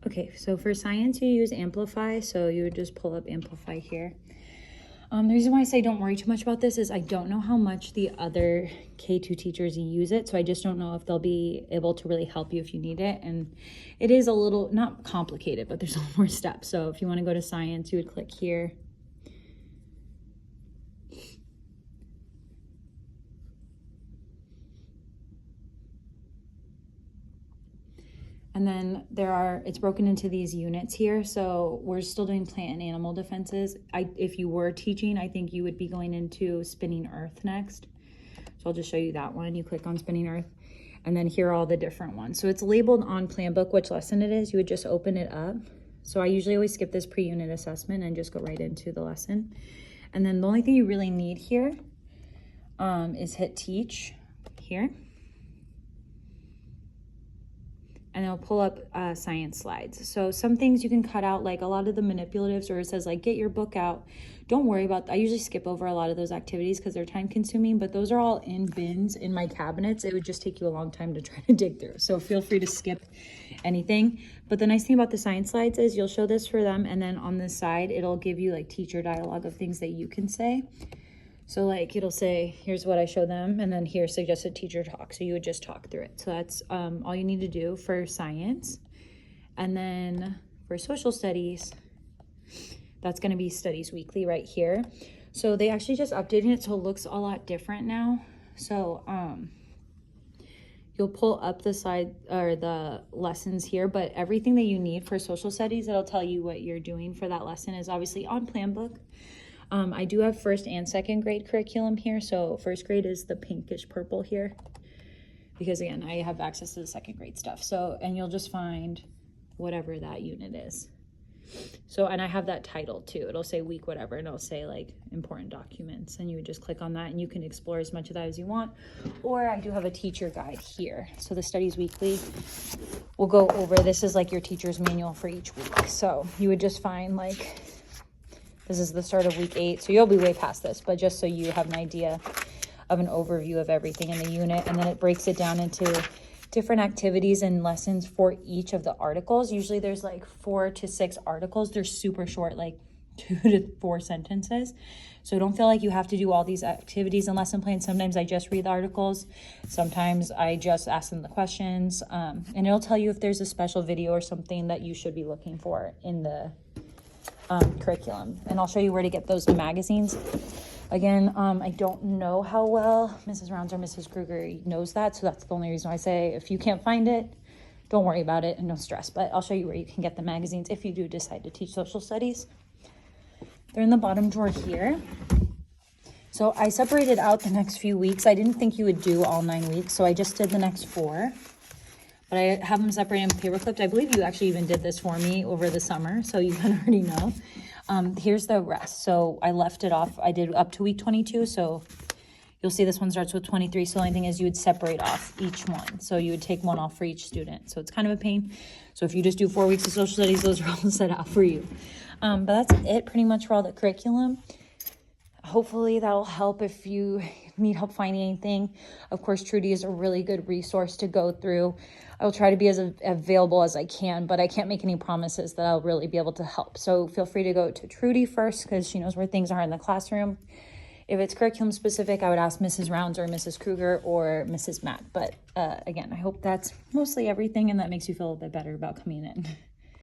Okay, so for science, you use Amplify. So you would just pull up Amplify here. The reason why I say don't worry too much about this is I don't know how much the other K2 teachers use it. So I just don't know if they'll be able to really help you if you need it. And it is a little, not complicated, but there's a lot more steps. So if you want to go to science, you would click here. And then it's broken into these units here. So we're still doing plant and animal defenses. If you were teaching, I think you would be going into spinning earth next. So I'll just show you that one. You click on spinning earth, and then here are all the different ones. So it's labeled on plan book which lesson it is. You would just open it up. So I usually always skip this pre-unit assessment and just go right into the lesson. And then the only thing you really need here is hit teach here. And it'll pull up science slides. So some things you can cut out, like a lot of the manipulatives, or it says like, get your book out. Don't worry about, I usually skip over a lot of those activities because they're time consuming, but those are all in bins in my cabinets. It would just take you a long time to try to dig through. So feel free to skip anything. But the nice thing about the science slides is you'll show this for them. And then on this side, it'll give you like teacher dialogue of things that you can say. So like it'll say, here's what I show them, and then here's suggested teacher talk. So you would just talk through it. So that's all you need to do for science. And then for social studies, that's gonna be studies weekly right here. So they actually just updated it so it looks a lot different now. So you'll pull up the side or the lessons here, but everything that you need for social studies, it'll tell you what you're doing for that lesson is obviously on plan book. I do have first and second grade curriculum here. So first grade is the pinkish purple here, because again, I have access to the second grade stuff. So, and you'll just find whatever that unit is. So, and I have that title too. It'll say week whatever, and it'll say like important documents, and you would just click on that and you can explore as much of that as you want. Or I do have a teacher guide here. So the studies weekly will go over, this is like your teacher's manual for each week. So you would just find like, this is the start of week 8, so you'll be way past this, but just so you have an idea of an overview of everything in the unit. And then it breaks it down into different activities and lessons for each of the articles. Usually there's like 4 to 6 articles. They're super short, like 2 to 4 sentences. So don't feel like you have to do all these activities and lesson plans. Sometimes I just read the articles. Sometimes I just ask them the questions. And it'll tell you if there's a special video or something that you should be looking for in the curriculum. And I'll show you where to get those magazines. Again, I don't know how well Mrs. Rounds or Mrs. Kruger knows that, so that's the only reason I say if you can't find it, don't worry about it and no stress. But I'll show you where you can get the magazines if you do decide to teach social studies. They're in the bottom drawer here. So I separated out the next few weeks. I didn't think you would do all 9 weeks, so I just did the next 4. But I have them separated and paper clipped. I believe you actually even did this for me over the summer, so you kind of already know. Here's the rest. So I left it off. I did up to week 22, so you'll see this one starts with 23. So the only thing is you would separate off each one. So you would take one off for each student. So it's kind of a pain. So if you just do 4 weeks of social studies, those are all set out for you. But that's it pretty much for all the curriculum. Hopefully that'll help if you need help finding anything. Of course, Trudy is a really good resource to go through. I will try to be as available as I can, but I can't make any promises that I'll really be able to help. So feel free to go to Trudy first because she knows where things are in the classroom. If it's curriculum specific, I would ask Mrs. Rounds or Mrs. Kruger or Mrs. Matt. But again, I hope that's mostly everything and that makes you feel a bit better about coming in.